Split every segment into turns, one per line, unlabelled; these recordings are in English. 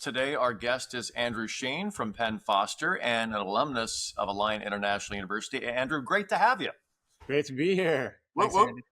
Today, our guest is Andrew Shean from Penn Foster and an alumnus of Alliant International University. Andrew, great to have you.
Great to be here.
Whoop,
Thanks,
whoop.
Andy.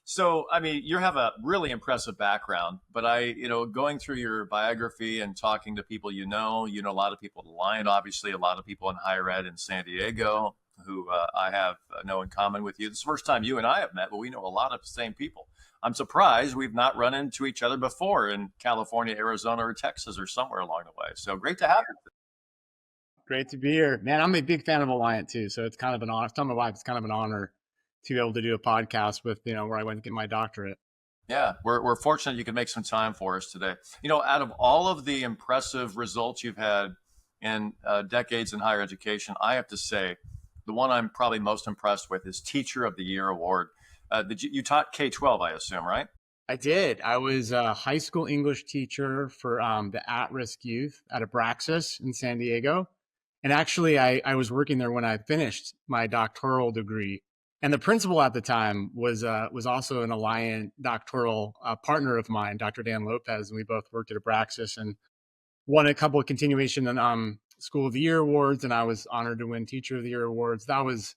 So, you have a really impressive background, but going through your biography and talking to people you know a lot of people at Alliant, obviously, a lot of people in higher ed in San Diego who I have know in common with you. This is the first time you and I have met, but we know a lot of the same people. I'm surprised we've not run into each other before in California, Arizona, or Texas, or somewhere along the way. So great to have you.
Great to be here. Man, I'm a big fan of Alliant too. So it's kind of an honor. Tell my wife it's kind of an honor to be able to do a podcast with, where I went to get my doctorate.
Yeah, we're fortunate you could make some time for us today. Out of all of the impressive results you've had in decades in higher education, I have to say the one I'm probably most impressed with is Teacher of the Year Award. You taught K-12, I assume, right?
I did. I was a high school English teacher for the at-risk youth at Abraxas in San Diego. And actually, I was working there when I finished my doctoral degree. And the principal at the time was also an Alliant doctoral partner of mine, Dr. Dan Lopez, and we both worked at Abraxas and won a couple of continuation and School of the Year awards, and I was honored to win Teacher of the Year awards. That was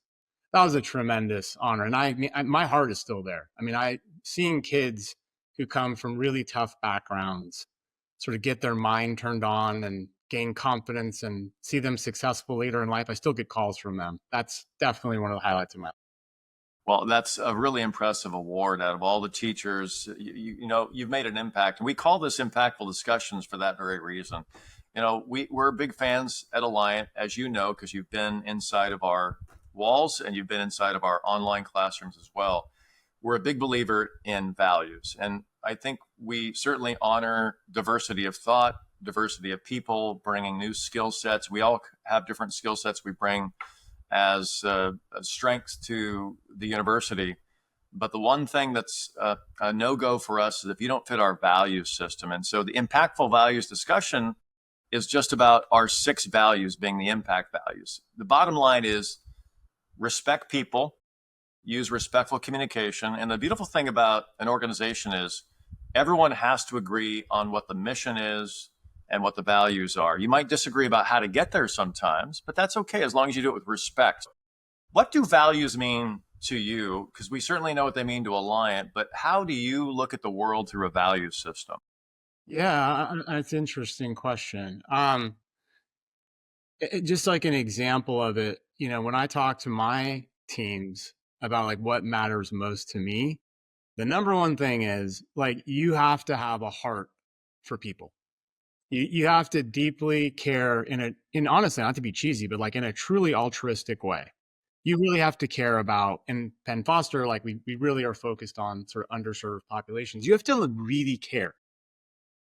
a tremendous honor, and my heart is still there. Seeing kids who come from really tough backgrounds sort of get their mind turned on and gain confidence and see them successful later in life. I still get calls from them. That's definitely one of the highlights of my life.
Well, that's a really impressive award. Out of all the teachers, you've made an impact. And we call this impactful discussions for that very reason. We're big fans at Alliant, as you know, because you've been inside of our walls and you've been inside of our online classrooms as well. We're a big believer in values. And I think we certainly honor diversity of thought, diversity of people, bringing new skill sets. We all have different skill sets we bring as strengths to the university. But the one thing that's a no-go for us is if you don't fit our value system. And so the impactful values discussion is just about our 6 values being the impact values. The bottom line is respect people, use respectful communication. And the beautiful thing about an organization is everyone has to agree on what the mission is and what the values are. You might disagree about how to get there sometimes, but that's okay as long as you do it with respect. What do values mean to you? Because we certainly know what they mean to Alliant, but how do you look at the world through a value system?
Yeah, that's an interesting question. Just like an example of it, when I talk to my teams about like what matters most to me, the number one thing is like you have to have a heart for people. You have to deeply care in honestly, not to be cheesy, but like in a truly altruistic way. You really have to care about, in Penn Foster, like we really are focused on sort of underserved populations. You have to really care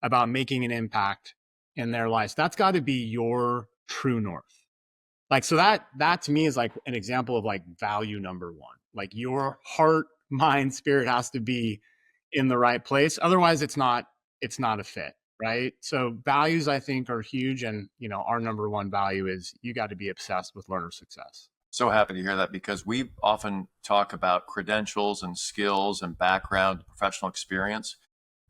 about making an impact in their lives. That's got to be your true north. Like, so that to me is like an example of like value number one. Like your heart, mind, spirit has to be in the right place. Otherwise it's not a fit. Right. So values, I think, are huge. And, our number one value is you got to be obsessed with learner success.
So happy to hear that because we often talk about credentials and skills and background, professional experience.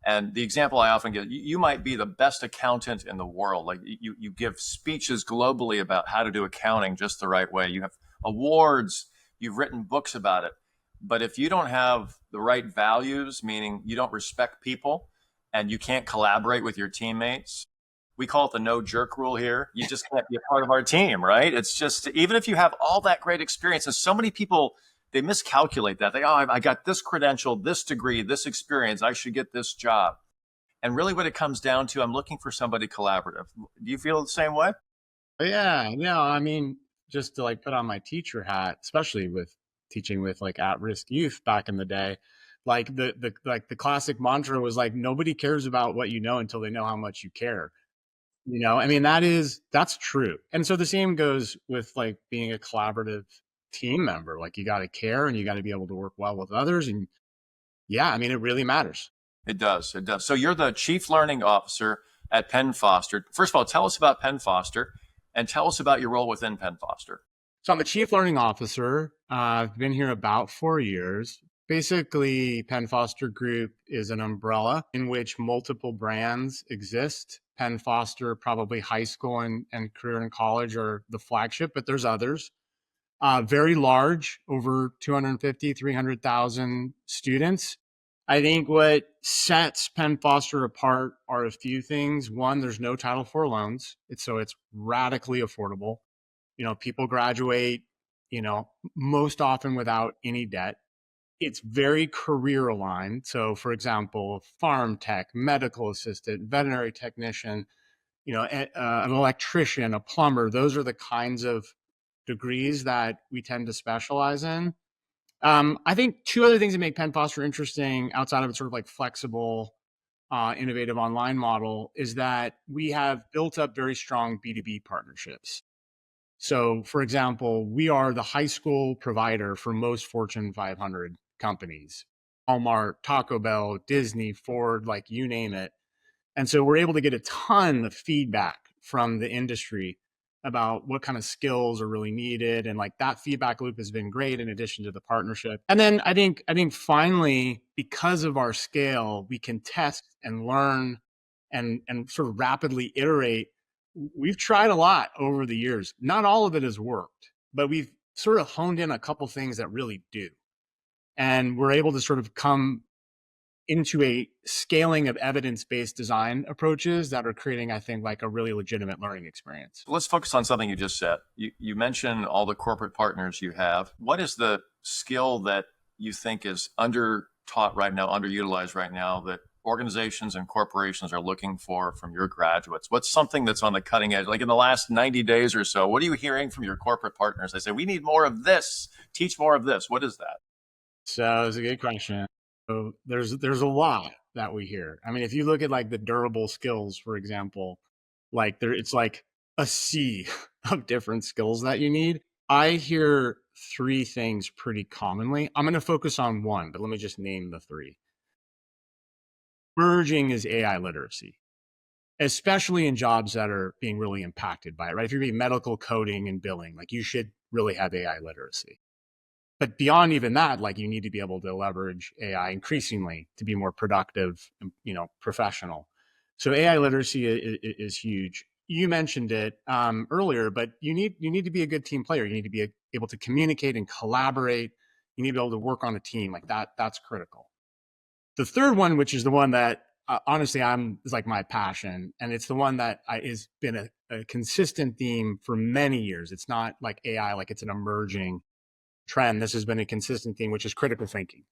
And the example I often give, you might be the best accountant in the world. Like you give speeches globally about how to do accounting just the right way. You have awards, you've written books about it. But if you don't have the right values, meaning you don't respect people, and you can't collaborate with your teammates, we call it the no jerk rule here. You just can't be a part of our team, right? It's just, even if you have all that great experience, and so many people, they miscalculate that. I got this credential, this degree, this experience, I should get this job. And really what it comes down to, I'm looking for somebody collaborative. Do you feel the same way?
Yeah. Just to like put on my teacher hat, especially with teaching with like at-risk youth back in the day, like the classic mantra was like, nobody cares about what you know until they know how much you care. That's true. And so the same goes with like being a collaborative team member. Like you got to care and you got to be able to work well with others. And yeah, it really matters.
It does. So you're the Chief Learning Officer at Penn Foster. First of all, tell us about Penn Foster and tell us about your role within Penn Foster.
So I'm the Chief Learning Officer. I've been here about 4 years. Basically, Penn Foster Group is an umbrella in which multiple brands exist. Penn Foster, probably high school and career and college are the flagship, but there's others. Very large, over 250, 300,000 students. I think what sets Penn Foster apart are a few things. One, there's no Title IV loans. So it's radically affordable. People graduate, most often without any debt. It's very career aligned. So, for example, farm tech, medical assistant, veterinary technician, an electrician, a plumber, those are the kinds of degrees that we tend to specialize in. I think two other things that make Penn Foster interesting outside of its sort of like flexible, innovative online model is that we have built up very strong B2B partnerships. So, for example, we are the high school provider for most Fortune 500 companies, Walmart, Taco Bell, Disney, Ford, like you name it. And so we're able to get a ton of feedback from the industry about what kind of skills are really needed. And like that feedback loop has been great in addition to the partnership. And then I think finally, because of our scale, we can test and learn and sort of rapidly iterate. We've tried a lot over the years. Not all of it has worked, but we've sort of honed in a couple things that really do. And we're able to sort of come into a scaling of evidence-based design approaches that are creating, I think, like a really legitimate learning experience.
Let's focus on something you just said. You mentioned all the corporate partners you have. What is the skill that you think is under taught right now, underutilized right now, that organizations and corporations are looking for from your graduates? What's something that's on the cutting edge? Like in the last 90 days or so, what are you hearing from your corporate partners? They say, we need more of this, teach more of this. What is that?
So it's a good question. So there's a lot that we hear. I mean, if you look at like the durable skills, for example, like it's like a sea of different skills that you need. I hear three things pretty commonly. I'm going to focus on one, but let me just name the three. Merging is AI literacy, especially in jobs that are being really impacted by it, right? If you're doing medical coding and billing, like you should really have AI literacy. But beyond even that, like you need to be able to leverage AI increasingly to be more productive, professional. So AI literacy is huge. You mentioned it earlier, but you need to be a good team player. You need to be able to communicate and collaborate. You need to be able to work on a team like that. That's critical. The third one, which is the one that honestly is like my passion, and it's the one that has been a consistent theme for many years. It's not like AI, like it's an emerging trend. This has been a consistent theme, which is critical thinking.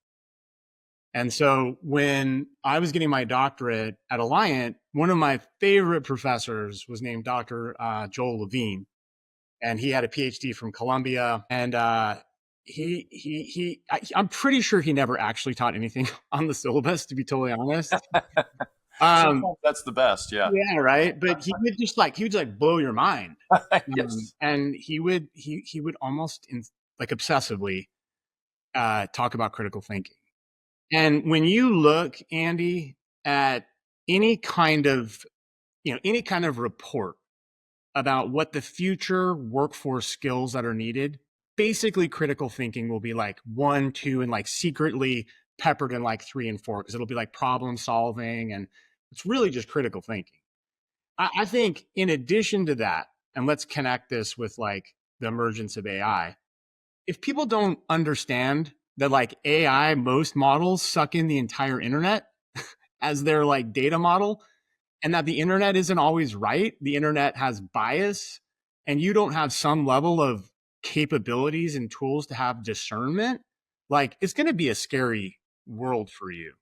And so when I was getting my doctorate at Alliant, one of my favorite professors was named Dr. Joel Levine, and he had a PhD from Columbia. And I'm pretty sure he never actually taught anything on the syllabus, to be totally honest.
That's the best, yeah.
Yeah, right. But he would just blow your mind.
Yes.
And he would almost like obsessively talk about critical thinking. And when you look, Andy, at any kind of report about what the future workforce skills that are needed, basically critical thinking will be like 1, 2, and like secretly peppered in like 3 and 4, because it'll be like problem solving, and it's really just critical thinking. I think in addition to that, and let's connect this with like the emergence of AI, if people don't understand that like AI, most models suck in the entire internet as their like data model, and that the internet isn't always right, the internet has bias, and you don't have some level of capabilities and tools to have discernment, like it's going to be a scary world for you.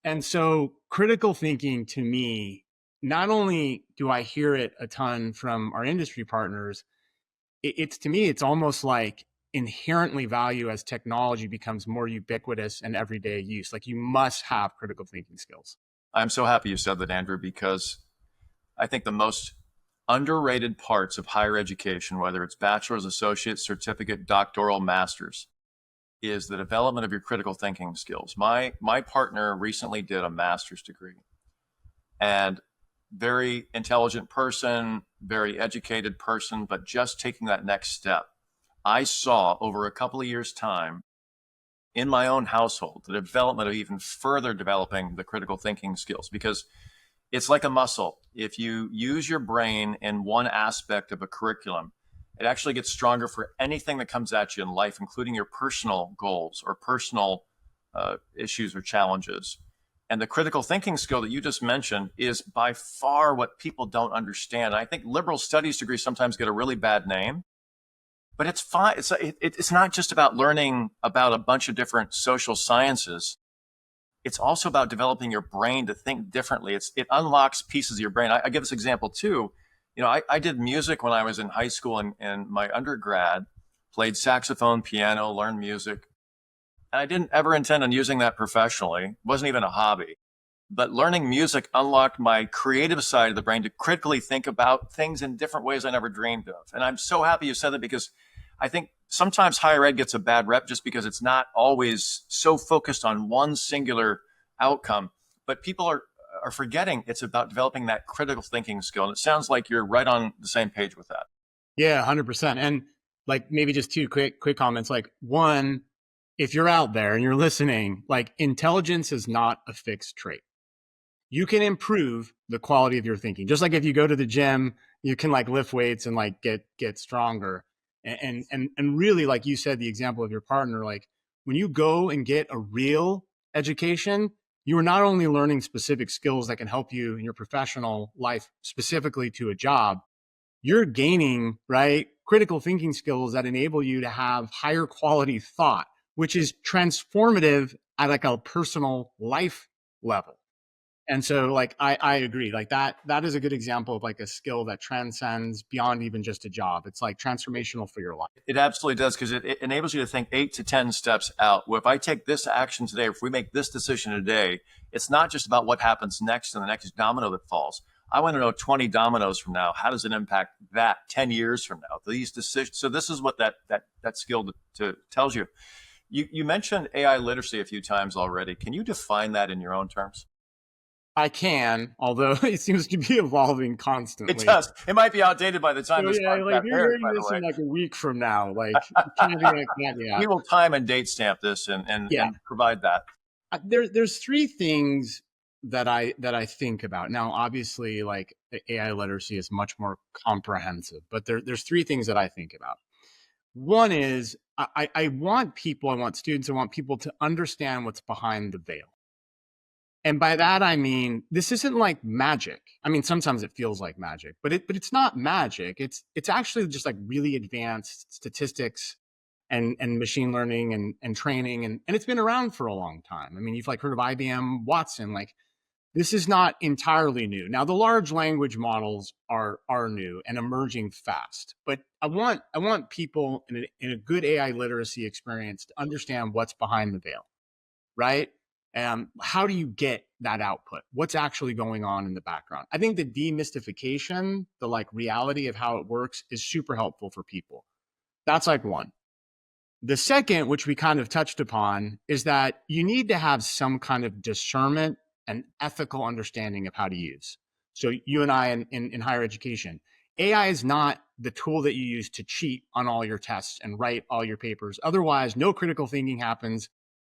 And so critical thinking to me, not only do I hear it a ton from our industry partners, it's to me, it's almost like inherently value as technology becomes more ubiquitous and everyday use. Like you must have critical thinking skills.
I'm so happy you said that, Andrew, because I think the most underrated parts of higher education, whether it's bachelor's, associate, certificate, doctoral, master's, is the development of your critical thinking skills. My partner recently did a master's degree, and very intelligent person, very educated person, but just taking that next step. I saw over a couple of years' time in my own household, the development of even further developing the critical thinking skills, because it's like a muscle. If you use your brain in one aspect of a curriculum, it actually gets stronger for anything that comes at you in life, including your personal goals or personal issues or challenges. And the critical thinking skill that you just mentioned is by far what people don't understand. I think liberal studies degrees sometimes get a really bad name, but it's fine. It's not just about learning about a bunch of different social sciences. It's also about developing your brain to think differently. It unlocks pieces of your brain. I give this example too. I did music when I was in high school and my undergrad, played saxophone, piano, learned music. And I didn't ever intend on using that professionally. It wasn't even a hobby. But learning music unlocked my creative side of the brain to critically think about things in different ways I never dreamed of. And I'm so happy you said that, because I think sometimes higher ed gets a bad rep just because it's not always so focused on one singular outcome. But people are forgetting it's about developing that critical thinking skill. And it sounds like you're right on the same page with that.
Yeah, 100%. And like maybe just two quick comments. Like one, if you're out there and you're listening, like intelligence is not a fixed trait. You can improve the quality of your thinking. Just like if you go to the gym, you can like lift weights and like get stronger. And really, like you said, the example of your partner, like when you go and get a real education, you are not only learning specific skills that can help you in your professional life, specifically to a job, you're gaining, right, critical thinking skills that enable you to have higher quality thought, which is transformative at like a personal life level. And so like, I agree, like that is a good example of like a skill that transcends beyond even just a job. It's like transformational for your life.
It absolutely does, because it enables you to think 8 to 10 steps out. Well, if I take this action today, if we make this decision today, it's not just about what happens next and the next domino that falls. I want to know 20 dominoes from now, how does it impact that 10 years from now? These decisions. So this is what that skill tells you. You mentioned AI literacy a few times already. Can you define that in your own terms?
I can, although it seems to be evolving constantly.
It does. It might be outdated by the time
so,
this
yeah, like you're
airs,
hearing this in like a week from now. Like, can't be like that yet.
We will time and date stamp this and provide that.
There's three things that I think about. Now, obviously, like AI literacy is much more comprehensive, but there's three things that I think about. One is I want students, I want people to understand what's behind the veil. And by that, I mean, this isn't like magic. I mean, sometimes it feels like magic, but it's not magic. It's actually just like really advanced statistics and machine learning and training. And it's been around for a long time. I mean, you've like heard of IBM Watson, like this is not entirely new. Now, the large language models are new and emerging fast, but I want people in a good AI literacy experience to understand what's behind the veil, right? How do you get that output? What's actually going on in the background? I think the demystification, the like reality of how it works is super helpful for people. That's like one. The second, which we kind of touched upon, is that you need to have some kind of discernment and ethical understanding of how to use. So you and I in higher education, AI is not the tool that you use to cheat on all your tests and write all your papers. Otherwise, no critical thinking happens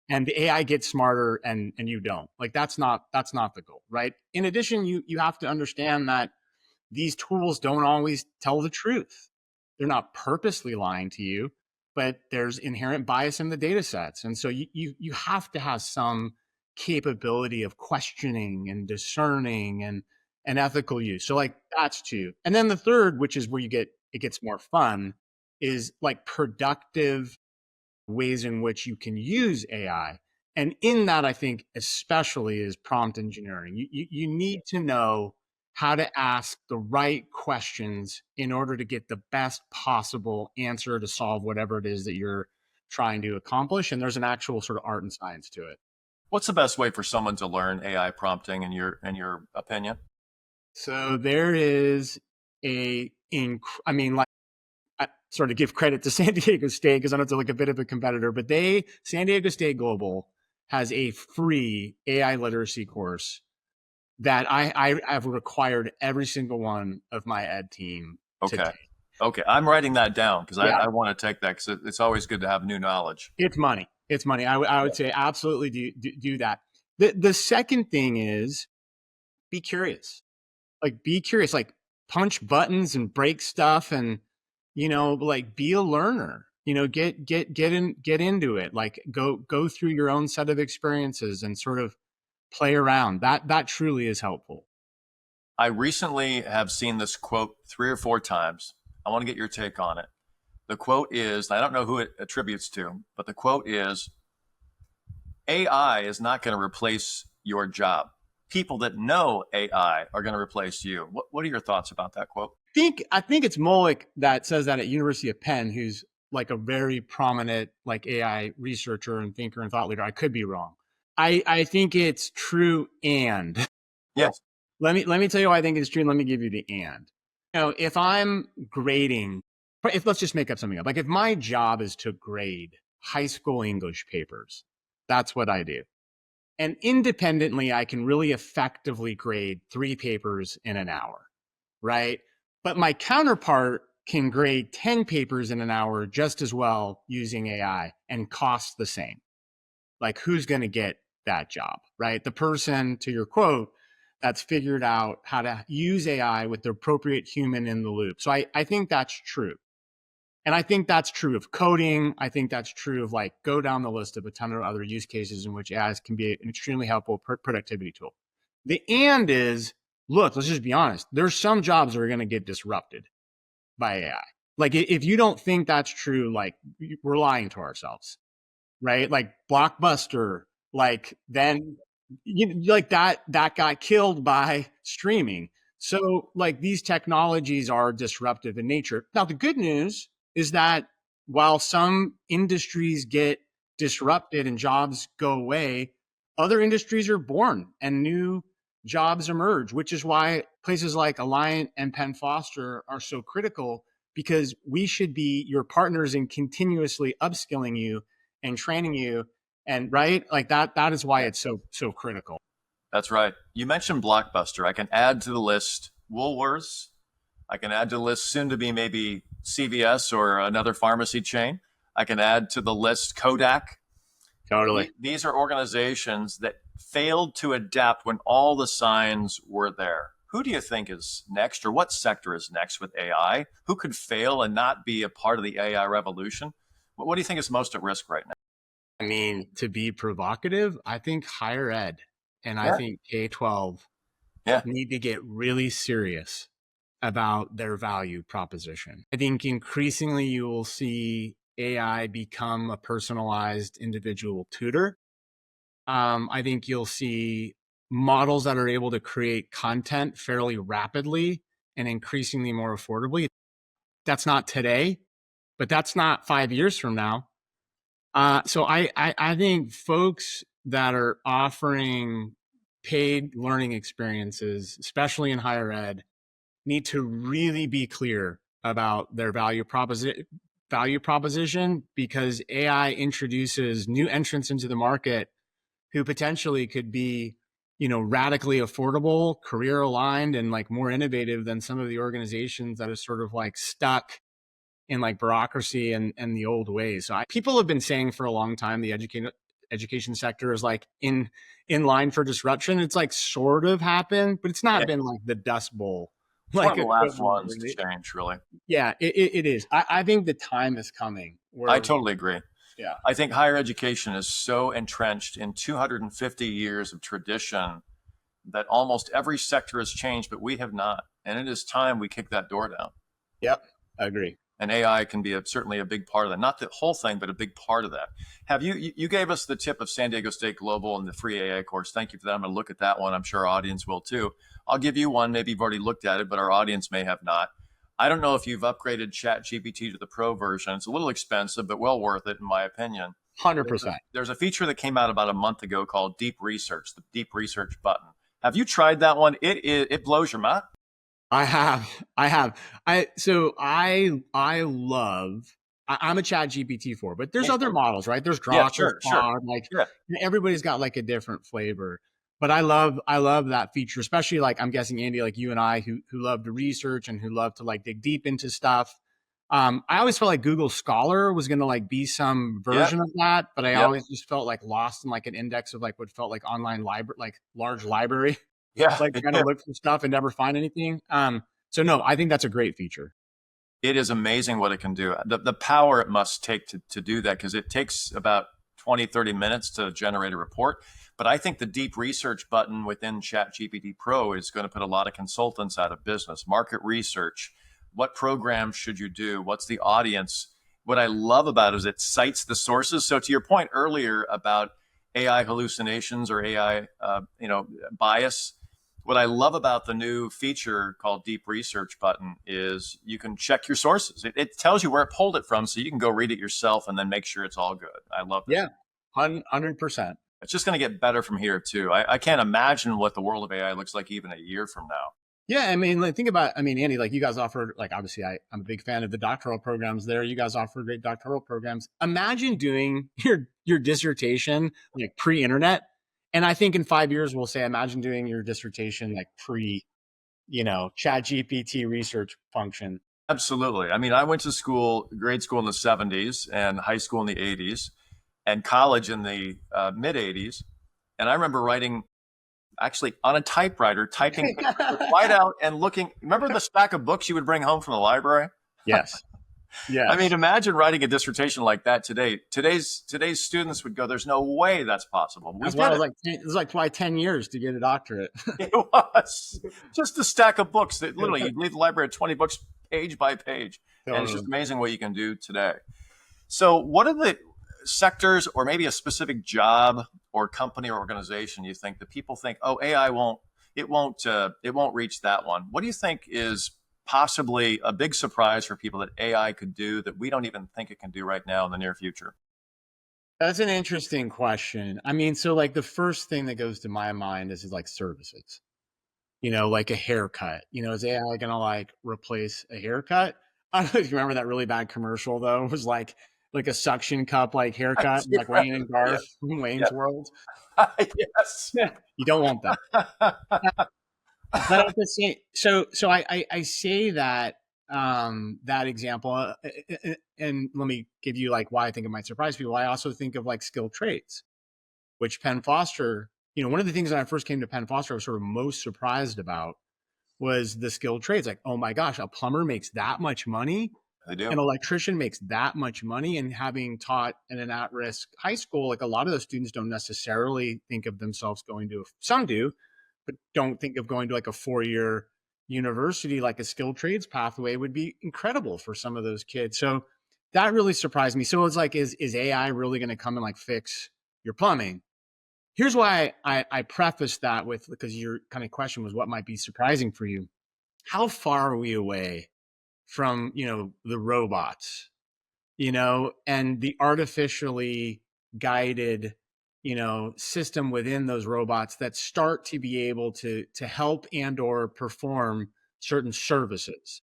and the AI gets smarter and you don't. Like that's not the goal, right? In addition, you have to understand that these tools don't always tell the truth. They're not purposely lying to you, but there's inherent bias in the data sets. And so you have to have some capability of questioning and discerning and ethical use. So like that's two. And then the third, which is where it gets more fun, is like productive ways in which you can use AI. And in that, I think especially is prompt engineering. You need to know how to ask the right questions in order to get the best possible answer to solve whatever it is that you're trying to accomplish. And there's an actual sort of art and science to it.
What's the best way for someone to learn AI prompting in your opinion?
So there is I sort of give credit to San Diego State because I know it's like a bit of a competitor, but San Diego State Global has a free AI literacy course that I have required every single one of my ed team to take.
Okay. I'm writing that down because I want to take that because it's always good to have new knowledge.
It's money. It's money. I would say absolutely do that. The second thing is be curious. Like be curious. Like punch buttons and break stuff, and like be a learner. Get into it. Like go through your own set of experiences and sort of play around. That truly is helpful.
I recently have seen this quote 3 or 4 times. I want to get your take on it. The quote is, I don't know who it attributes to, but the quote is, AI is not going to replace your job. People that know AI are going to replace you. What are your thoughts about that quote?
I think it's Molick that says that at University of Penn, who's like a very prominent like AI researcher and thinker and thought leader. I could be wrong. I think it's true. And
Yes.
let me tell you why I think it's true. And let me give you the and. If I'm grading, if let's just make up something up. Like if my job is to grade high school English papers, that's what I do. And independently, I can really effectively grade 3 papers in an hour, right? But my counterpart can grade 10 papers in an hour just as well using AI and cost the same. Like, who's going to get that job, right? The person, to your quote, that's figured out how to use AI with the appropriate human in the loop. So I think that's true. And I think that's true of coding. I think that's true of like go down the list of a ton of other use cases in which AI can be an extremely helpful productivity tool. The and is, look, let's just be honest. There's some jobs that are going to get disrupted by AI. Like if you don't think that's true, like we're lying to ourselves, right? Like Blockbuster, like then like that got killed by streaming. So like these technologies are disruptive in nature. Now the good news is that while some industries get disrupted and jobs go away, other industries are born and new jobs emerge, which is why places like Alliant and Penn Foster are so critical, because we should be your partners in continuously upskilling you and training you. And right, like that is why it's so critical.
That's right. You mentioned Blockbuster. I can add to the list Woolworths. I can add to the list soon to be maybe CVS or another pharmacy chain. I can add to the list Kodak.
Totally.
These are organizations that failed to adapt when all the signs were there. Who do you think is next, or what sector is next with AI? Who could fail and not be a part of the AI revolution? What do you think is most at risk right now?
I mean, to be provocative, I think higher ed and I
Yeah.
think K-12
Yeah.
need to get really serious about their value proposition. I think increasingly you will see AI become a personalized individual tutor. I think you'll see models that are able to create content fairly rapidly and increasingly more affordably. That's not today, but that's not 5 years from now. So I think folks that are offering paid learning experiences, especially in higher ed, need to really be clear about their value proposition, because AI introduces new entrants into the market who potentially could be, radically affordable, career aligned, and like more innovative than some of the organizations that are sort of like stuck in like bureaucracy and the old ways. So people have been saying for a long time the education sector is like in line for disruption. It's like sort of happened, but it's not
Yeah.
been like the Dust Bowl
It's one of
like
the last
equivalent.
ones to change, really.
Yeah, it is. I think the time is coming
I
where
totally agree.
yeah.
I think higher education is so entrenched in 250 years of tradition that almost every sector has changed, but we have not. And it is time we kick that door down.
Yep, I agree.
And AI can be certainly a big part of that. Not the whole thing, but a big part of that. Have you gave us the tip of San Diego State Global and the free AI course. Thank you for that. I'm going to look at that one. I'm sure our audience will too. I'll give you one. Maybe you've already looked at it, but our audience may have not. I don't know if you've upgraded ChatGPT to the Pro version. It's a little expensive, but well worth it, in my opinion.
100%.
There's a feature that came out about a month ago called Deep Research, the Deep Research button. Have you tried that one? It blows your mind.
I have. I love. I'm a Chat GPT for, but there's other models, right? There's
Yeah,
Grok, there's
sure.
Claude, like
Yeah.
everybody's got like a different flavor. But I love that feature, especially like I'm guessing Andy, like you and I, who love to research and who love to like dig deep into stuff. I always felt like Google Scholar was going to like be some
Yep.
version of that, but I
Yep.
always just felt like lost in like an index of like what felt like online library, like large library,
Yeah.
like trying to look for stuff and never find anything. So no, I think that's a great feature.
It is amazing what it can do. The power it must take to do that, because it takes about 20, 30 minutes to generate a report. But I think the deep research button within ChatGPT Pro is going to put a lot of consultants out of business. Market research, what programs should you do? What's the audience? What I love about it is it cites the sources. So to your point earlier about AI hallucinations or AI, bias, what I love about the new feature called Deep Research button is you can check your sources. It tells you where it pulled it from, so you can go read it yourself and then make sure it's all good. I love this.
Yeah, 100%.
It's just going to get better from here too. I can't imagine what the world of AI looks like even a year from now.
Yeah, I mean, like think about, I mean, Andy, like you guys offered, like obviously I'm a big fan of the doctoral programs there. You guys offer great doctoral programs. Imagine doing your dissertation like pre-internet. And I think in 5 years we'll say, imagine doing your dissertation like Chat GPT research function.
Absolutely. I mean, I went to school, grade school in the 70s and high school in the 80s and college in the mid 80s. And I remember writing actually on a typewriter, typing right out and looking. Remember the stack of books you would bring home from the library?
Yes. Yes.
I mean, imagine writing a dissertation like that today. Today's students would go, "There's no way that's possible."
That's why it was like probably 10 years to get a doctorate.
It was just a stack of books that literally you'd leave the library at 20 books page by page. And it's just amazing what you can do today. So what are the sectors or maybe a specific job or company or organization you think that people think, oh, AI won't reach that one? What do you think is possibly a big surprise for people that AI could do that we don't even think it can do right now in the near future?
That's an interesting question. I mean, so like the first thing that goes to my mind is like services, like a haircut. Is AI going to like replace a haircut? I don't know if you remember that really bad commercial though. It was like a suction cup like haircut, like Wayne and Garth from Wayne's World.
Yes.
You don't want that. But at the same, so I say that that example, and let me give you like why I think it might surprise people. I also think of like skilled trades, which Penn Foster. One of the things when I first came to Penn Foster, I was sort of most surprised about was the skilled trades. Like, oh my gosh, a plumber makes that much money.
They do.
An electrician makes that much money. And having taught in an at-risk high school, like a lot of those students don't necessarily think of themselves going to, some do, but don't think of going to like a 4-year university. Like a skilled trades pathway would be incredible for some of those kids. So that really surprised me. So it's like, is AI really going to come and like fix your plumbing? Here's why I preface that with, because your kind of question was what might be surprising for you. How far are we away from, the robots, and the artificially guided, system within those robots that start to be able to help and or perform certain services?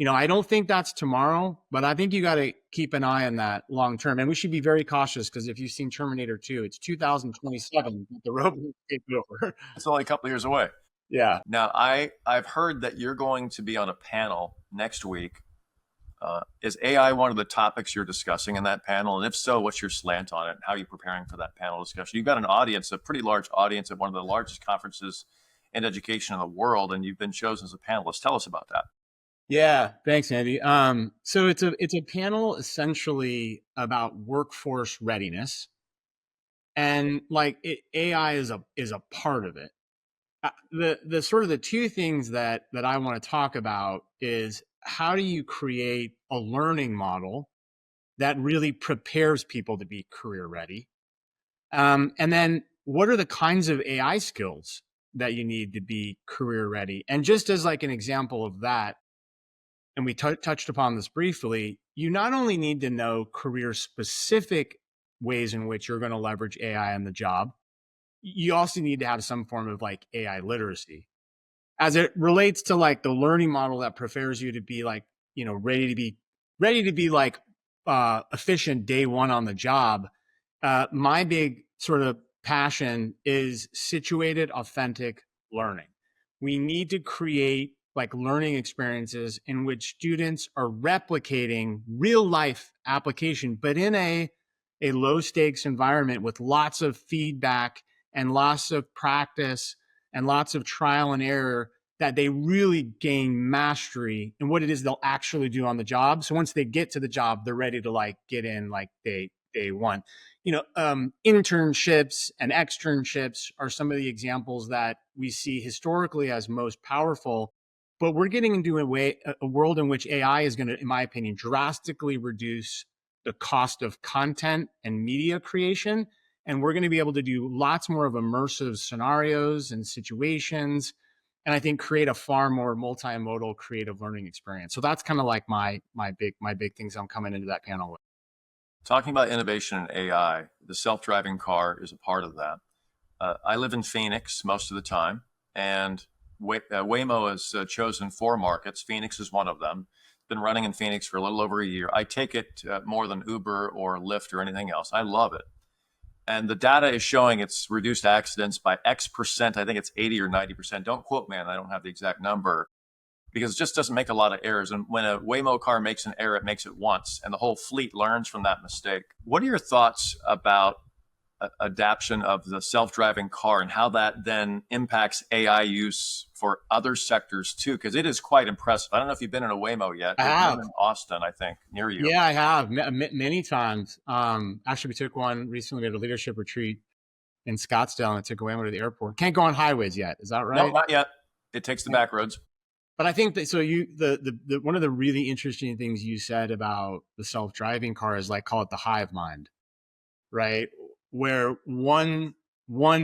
I don't think that's tomorrow, but I think you got to keep an eye on that long term. And we should be very cautious because if you've seen Terminator 2, it's 2027 that the robot take over.
It's only a couple of years away.
Yeah.
Now, I've heard that you're going to be on a panel next week. Is AI one of the topics you're discussing in that panel? And if so, what's your slant on it? How are you preparing for that panel discussion? You've got an audience, a pretty large audience at one of the largest conferences in education in the world, and you've been chosen as a panelist. Tell us about that.
Yeah, thanks, Andy. So it's a panel essentially about workforce readiness, and like AI is a part of it. The sort of the two things that I want to talk about is how do you create a learning model that really prepares people to be career ready, and then what are the kinds of AI skills that you need to be career ready? And just as like an example of that, and we touched upon this briefly, you not only need to know career specific ways in which you're going to leverage AI on the job, you also need to have some form of like AI literacy as it relates to like the learning model that prepares you to be like, ready to be like efficient day one on the job. My big sort of passion is situated, authentic learning. We need to create like learning experiences in which students are replicating real life application, but in a low stakes environment with lots of feedback and lots of practice and lots of trial and error, that they really gain mastery in what it is they'll actually do on the job. So once they get to the job, they're ready to like get in like day one. Internships and externships are some of the examples that we see historically as most powerful. But we're getting into a world in which AI is going to, in my opinion, drastically reduce the cost of content and media creation. And we're going to be able to do lots more of immersive scenarios and situations. And I think create a far more multimodal creative learning experience. So that's kind of like my big things I'm coming into that panel with.
Talking about innovation in AI, the self-driving car is a part of that. I live in Phoenix most of the time, and Waymo has chosen 4 markets. Phoenix is one of them. Been running in Phoenix for a little over a year. I take it more than Uber or Lyft or anything else. I love it. And the data is showing it's reduced accidents by X percent. I think it's 80 or 90%. Don't quote me, and I don't have the exact number, because it just doesn't make a lot of errors. And when a Waymo car makes an error, it makes it once, and the whole fleet learns from that mistake. What are your thoughts about adaptation of the self-driving car and how that then impacts AI use for other sectors too? Because it is quite impressive. I don't know if you've been in a Waymo yet.
I have.
In Austin, I think, near you.
Yeah, I have many times. Actually, we took one recently. We had a leadership retreat in Scottsdale, and I took Waymo to the airport. Can't go on highways yet. Is that right?
No, not yet. It takes the back roads.
But I think that the one of the really interesting things you said about the self-driving car is like, call it the hive mind, right? Where one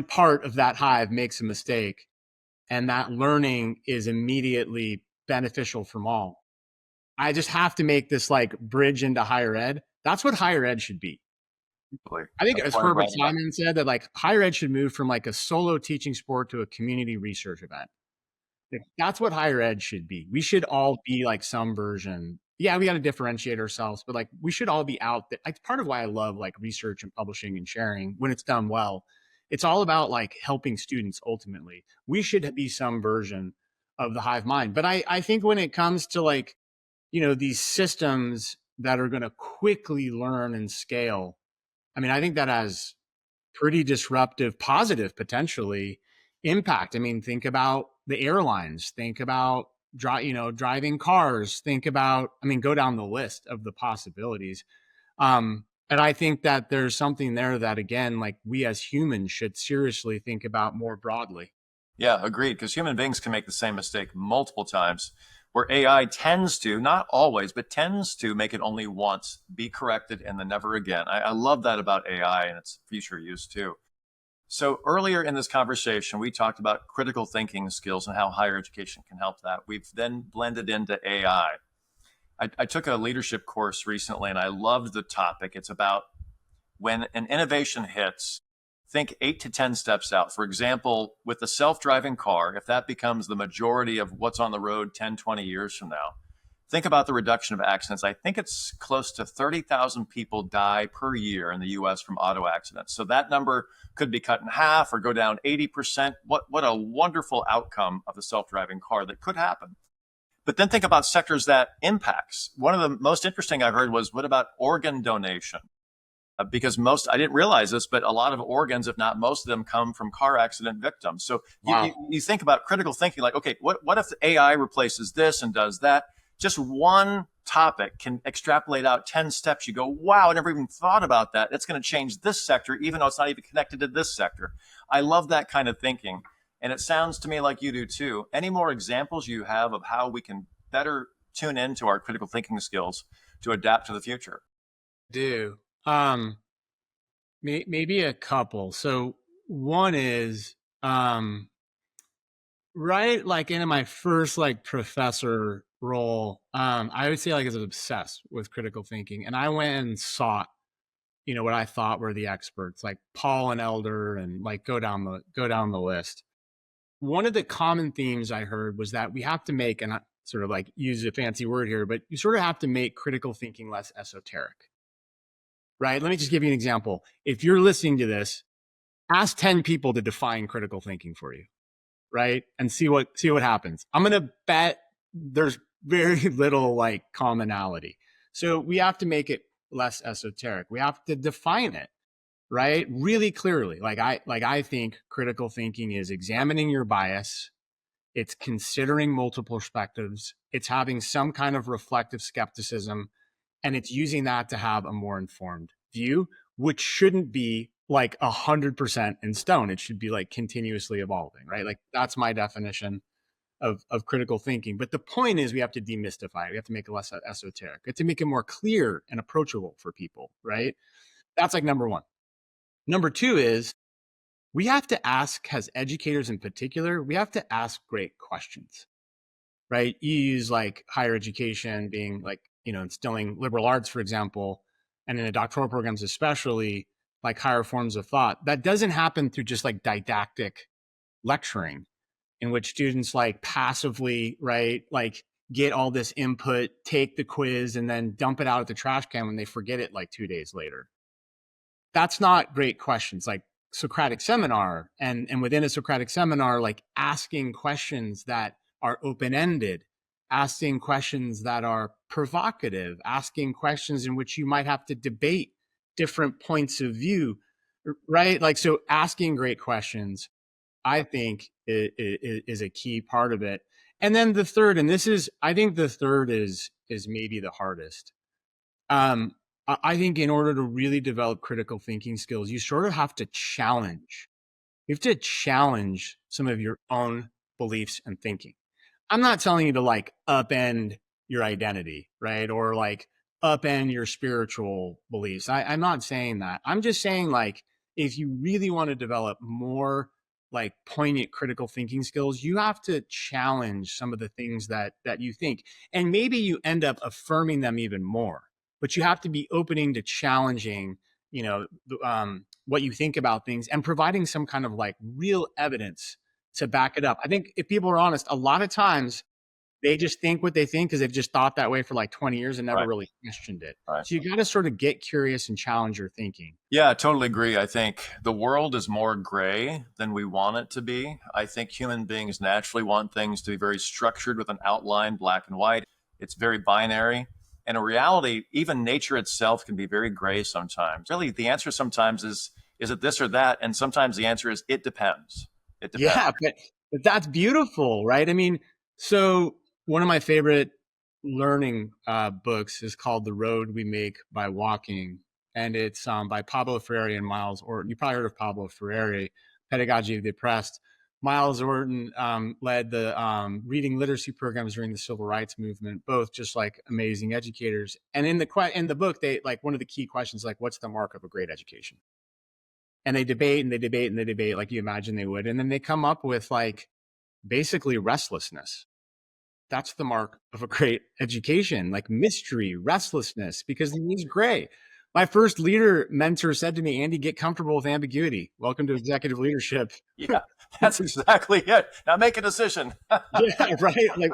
part of that hive makes a mistake, and that learning is immediately beneficial from all. I just have to make this like bridge into higher ed. That's what higher ed should be. I think, as Herbert Simon said, that like higher ed should move from like a solo teaching sport to a community research event. That's what higher ed should be. We should all be like some version. Yeah, we got to differentiate ourselves, but like we should all be out there. It's part of why I love like research and publishing and sharing when it's done well. It's all about like helping students ultimately. We should be some version of the hive mind. But I think when it comes to like, these systems that are going to quickly learn and scale, I mean, I think that has pretty disruptive, positive, potentially impact. I mean, think about the airlines, think about driving cars, think about, go down the list of the possibilities. And I think that there's something there that, again, like we as humans should seriously think about more broadly.
Yeah, agreed. Because human beings can make the same mistake multiple times, where AI tends to, not always, but tends to make it only once, be corrected, and then never again. I love that about AI and its future use too. So earlier in this conversation, we talked about critical thinking skills and how higher education can help that. We've then blended into AI. I took a leadership course recently, and I loved the topic. It's about when an innovation hits, think 8 to 10 steps out. For example, with the self-driving car, if that becomes the majority of what's on the road 10, 20 years from now, think about the reduction of accidents. I think it's close to 30,000 people die per year in the US from auto accidents. So that number could be cut in half or go down 80%. What a wonderful outcome of the self-driving car that could happen. But then think about sectors that impacts. One of the most interesting I heard was, what about organ donation? Because I didn't realize this, but a lot of organs, if not most of them, come from car accident victims. So wow. you think about critical thinking, like, okay, what if the AI replaces this and does that? Just one topic can extrapolate out 10 steps. You go, wow, I never even thought about that. It's going to change this sector, even though it's not even connected to this sector. I love that kind of thinking. And it sounds to me like you do too. Any more examples you have of how we can better tune into our critical thinking skills to adapt to the future?
Do. Maybe a couple. So one is, right, like in my first like professor role, I would say like I was obsessed with critical thinking, and I went and sought, what I thought were the experts, like Paul and Elder, and like go down the list. One of the common themes I heard was that we have to make, and I sort of like use a fancy word here, but you sort of have to make critical thinking less esoteric. Right? Let me just give you an example. If you're listening to this, ask 10 people to define critical thinking for you. right? And see what happens. I'm going to bet there's very little like commonality. So we have to make it less esoteric. We have to define it, right? Really clearly. I think critical thinking is examining your bias. It's considering multiple perspectives. It's having some kind of reflective skepticism, and it's using that to have a more informed view, which shouldn't be like 100% in stone. It should be like continuously evolving, right? Like that's my definition of critical thinking. But the point is, we have to demystify it. We have to make it less esoteric. We have to make it more clear and approachable for people, right? That's like number one. Number two is we have to ask, as educators in particular, we have to ask great questions, right? You use like higher education being like, instilling liberal arts, for example, and in the doctoral programs, especially like higher forms of thought. That doesn't happen through just like didactic lecturing in which students like passively, right, like get all this input, take the quiz, and then dump it out at the trash can when they forget it like 2 days later. That's not great questions. Like Socratic seminar, and within a Socratic seminar, like asking questions that are open-ended, asking questions that are provocative, asking questions in which you might have to debate different points of view, right? Like, so asking great questions, I think, is a key part of it. And then the third, and this is, I think the third is maybe the hardest. I think in order to really develop critical thinking skills, you sort of have to challenge. You have to challenge some of your own beliefs and thinking. I'm not telling you to like upend your identity, right? Or like upend your spiritual beliefs. I'm not saying that. I'm just saying like if you really want to develop more like poignant critical thinking skills, you have to challenge some of the things that you think. And maybe you end up affirming them even more. But you have to be opening to challenging, what you think about things and providing some kind of like real evidence to back it up. I think if people are honest, a lot of times they just think what they think because they've just thought that way for like 20 years and never
Right.
really questioned it.
Right.
So you got to sort of get curious and challenge your thinking.
Yeah, I totally agree. I think the world is more gray than we want it to be. I think human beings naturally want things to be very structured with an outline, black and white. It's very binary. And in reality, even nature itself can be very gray sometimes. Really, the answer sometimes is it this or that? And sometimes the answer is it depends. It depends.
Yeah, but that's beautiful, right? I mean, so one of my favorite learning books is called The Road We Make by Walking, and it's by Pablo Freire and Miles Orton. You probably heard of Pablo Freire, Pedagogy of the Oppressed. Miles Orton led the reading literacy programs during the civil rights movement, both just like amazing educators. And in the book, they like one of the key questions, like, what's the mark of a great education? And they debate and they debate and they debate like you imagine they would. And then they come up with like basically restlessness. That's the mark of a great education, like mystery, restlessness, because it is gray. My first leader mentor said to me, Andy, get comfortable with ambiguity. Welcome to executive leadership.
Yeah, that's exactly it. Now make a decision.
Yeah, right. Like,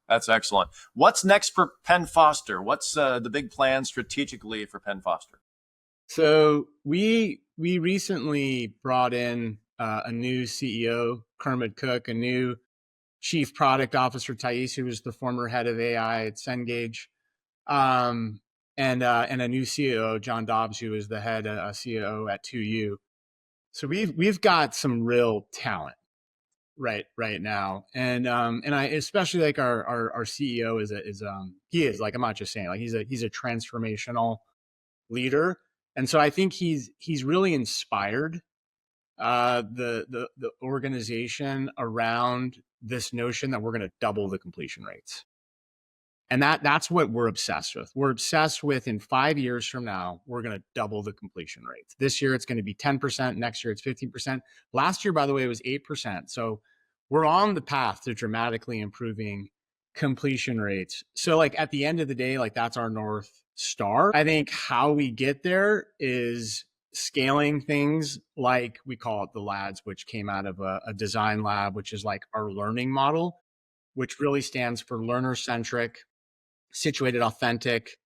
That's excellent. What's next for Penn Foster? What's the big plan strategically for Penn Foster?
So we recently brought in a new CEO, Kermit Cook, a new chief product officer, Thais, who was the former head of AI at Cengage, and a new CEO, John Dobbs, who is the head CEO at 2U. So we've got some real talent right now, and I especially like our CEO he is like, I'm not just saying, like he's a transformational leader, and so I think he's really inspired the organization around this notion that we're going to double the completion rates. And that's what we're obsessed with. We're obsessed with in 5 years from now, we're going to double the completion rates. This year, it's going to be 10%. Next year, it's 15%. Last year, by the way, it was 8%. So we're on the path to dramatically improving completion rates. So like at the end of the day, like that's our North Star. I think how we get there is scaling things like we call it the LADS, which came out of a design lab, which is like our learning model, which really stands for learner centric, situated, authentic,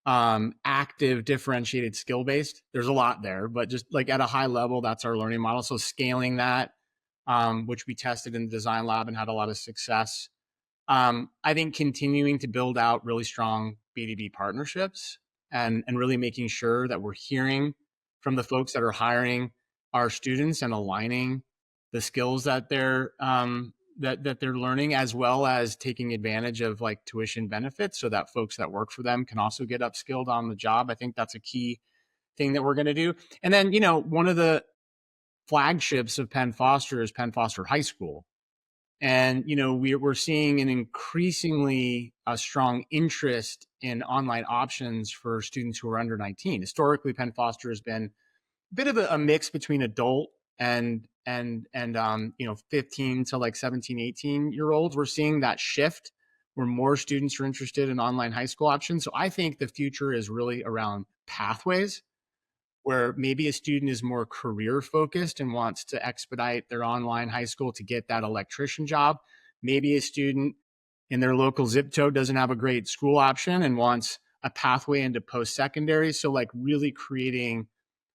active, differentiated, skill based. There's a lot there, but just like at a high level, that's our learning model. So scaling that, which we tested in the design lab and had a lot of success. I think continuing to build out really strong B2B partnerships and really making sure that we're hearing from the folks that are hiring our students and aligning the skills that they're learning, as well as taking advantage of like tuition benefits so that folks that work for them can also get upskilled on the job. I think that's a key thing that we're going to do. And then, one of the flagships of Penn Foster is Penn Foster High School. And, we're seeing an increasingly strong interest in online options for students who are under 19. Historically, Penn Foster has been a bit of a mix between adult and 15 to like 17, 18-year olds. We're seeing that shift where more students are interested in online high school options. So I think the future is really around pathways, where maybe a student is more career focused and wants to expedite their online high school to get that electrician job. Maybe a student in their local zip code doesn't have a great school option and wants a pathway into post-secondary. So like really creating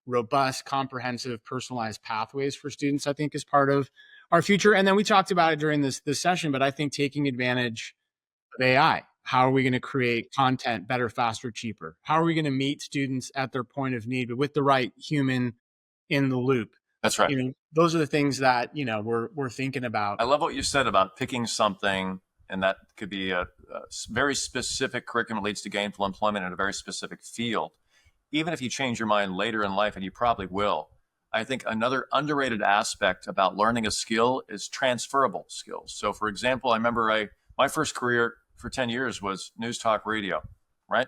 robust, comprehensive, personalized pathways for students, I think is part of our future. And then we talked about it during this session, but I think taking advantage of AI. How are we going to create content better, faster, cheaper? How are we going to meet students at their point of need, but with the right human in the loop?
That's right.
Those are the things that, we're thinking about.
I love what you said about picking something, and that could be a very specific curriculum that leads to gainful employment in a very specific field. Even if you change your mind later in life, and you probably will, I think another underrated aspect about learning a skill is transferable skills. So for example, I remember my first career for 10 years was news talk radio, right?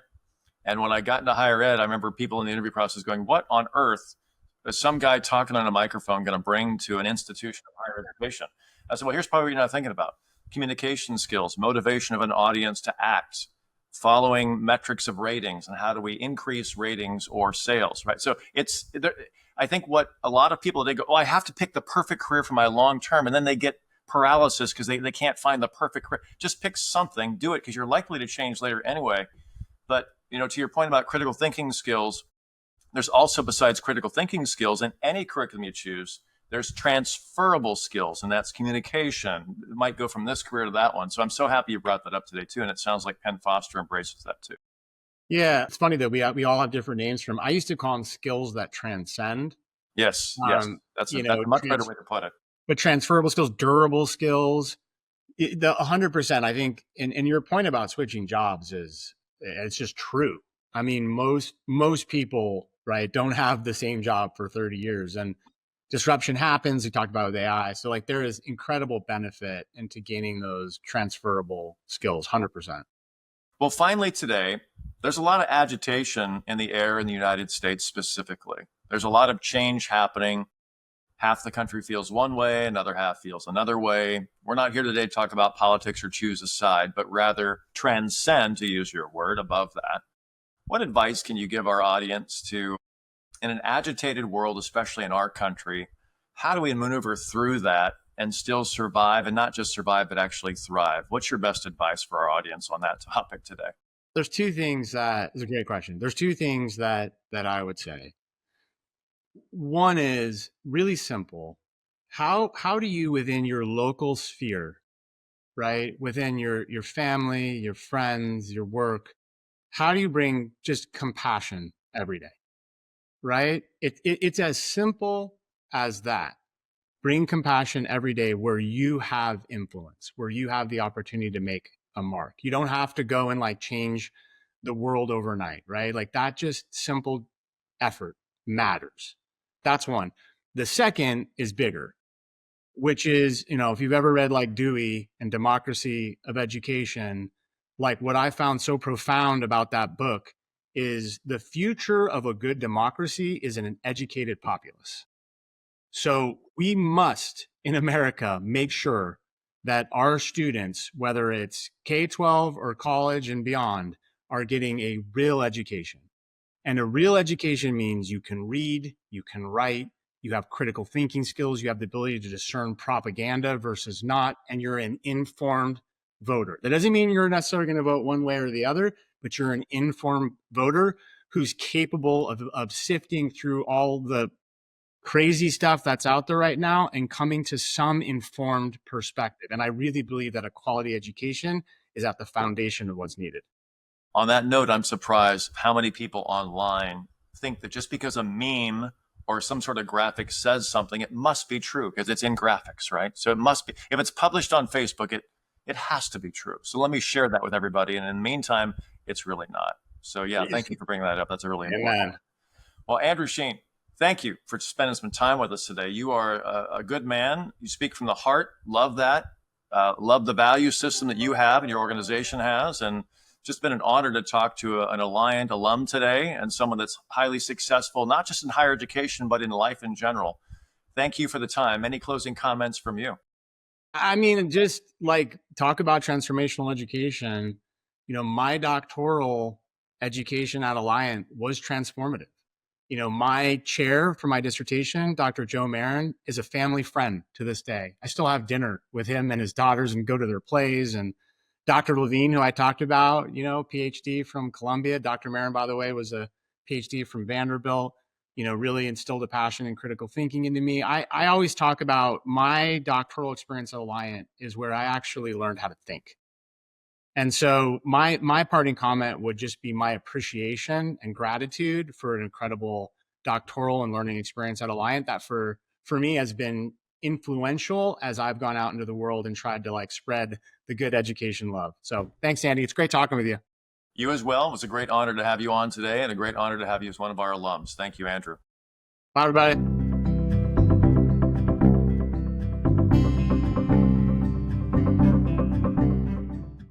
And when I got into higher ed, I remember people in the interview process going, what on earth is some guy talking on a microphone going to bring to an institution of higher education? I said, well, here's probably what you're not thinking about. Communication skills, motivation of an audience to act, following metrics of ratings, and how do we increase ratings or sales, right? So I think what a lot of people, they go, oh, I have to pick the perfect career for my long term. And then they get paralysis because they can't find the perfect career. Just pick something, do it, because you're likely to change later anyway. But, to your point about critical thinking skills, there's also, besides critical thinking skills in any curriculum you choose, there's transferable skills, and that's communication. It might go from this career to that one. So I'm so happy you brought that up today too. And it sounds like Penn Foster embraces that too.
Yeah, it's funny that we all have different names for them. I used to call them skills that transcend.
Yes, that's a much better way to put it.
But transferable skills, durable skills, the 100%. I think, and your point about switching jobs it's just true. I mean, most people, right, don't have the same job for 30 years, and disruption happens. We talked about with AI, so like there is incredible benefit into gaining those transferable skills, 100%.
Well, finally today, there's a lot of agitation in the air in the United States specifically. There's a lot of change happening. Half the country feels one way, another half feels another way. We're not here today to talk about politics or choose a side, but rather transcend, to use your word, above that. What advice can you give our audience to, in an agitated world, especially in our country, how do we maneuver through that and still survive, and not just survive, but actually thrive? What's your best advice for our audience on that topic today?
There's two things that is a great question. There's two things that I would say. One is really simple. How do you, within your local sphere, right, within your family, your friends, your work, how do you bring just compassion every day, right? It's as simple as that. Bring compassion every day where you have influence, where you have the opportunity to make a mark. You don't have to go and like change the world overnight, right? Like that just simple effort matters. That's one. The second is bigger, which is, if you've ever read like Dewey and Democracy of Education, like what I found so profound about that book is the future of a good democracy is in an educated populace. So we must, in America, make sure that our students, whether it's K-12 or college and beyond, are getting a real education. And a real education means you can read, you can write, you have critical thinking skills, you have the ability to discern propaganda versus not, and you're an informed voter. That doesn't mean you're necessarily going to vote one way or the other, but you're an informed voter who's capable of sifting through all the crazy stuff that's out there right now and coming to some informed perspective. And I really believe that a quality education is at the foundation of what's needed.
On that note, I'm surprised how many people online think that just because a meme or some sort of graphic says something, it must be true because it's in graphics, right? So it must be. If it's published on Facebook, it has to be true. So let me share that with everybody. And in the meantime, it's really not. So yeah, thank you for bringing that up. That's a really important.
Amen.
Well, Andrew Shean, thank you for spending some time with us today. You are a good man. You speak from the heart. Love that. Love the value system that you have and your organization has. And just been an honor to talk to an Alliant alum today and someone that's highly successful, not just in higher education, but in life in general. Thank you for the time. Any closing comments from you?
I mean, just like talk about transformational education. My doctoral education at Alliant was transformative. My chair for my dissertation, Dr. Joe Marin, is a family friend to this day. I still have dinner with him and his daughters and go to their plays. And Dr. Levine, who I talked about, PhD from Columbia. Dr. Marin, by the way, was a PhD from Vanderbilt, really instilled a passion and critical thinking into me. I always talk about my doctoral experience at Alliant is where I actually learned how to think. And so my parting comment would just be my appreciation and gratitude for an incredible doctoral and learning experience at Alliant that for me has been influential as I've gone out into the world and tried to spread the good education love. So thanks, Andy. It's great talking with you.
You as well. It was a great honor to have you on today and a great honor to have you as one of our alums. Thank you, Andrew.
Bye, everybody.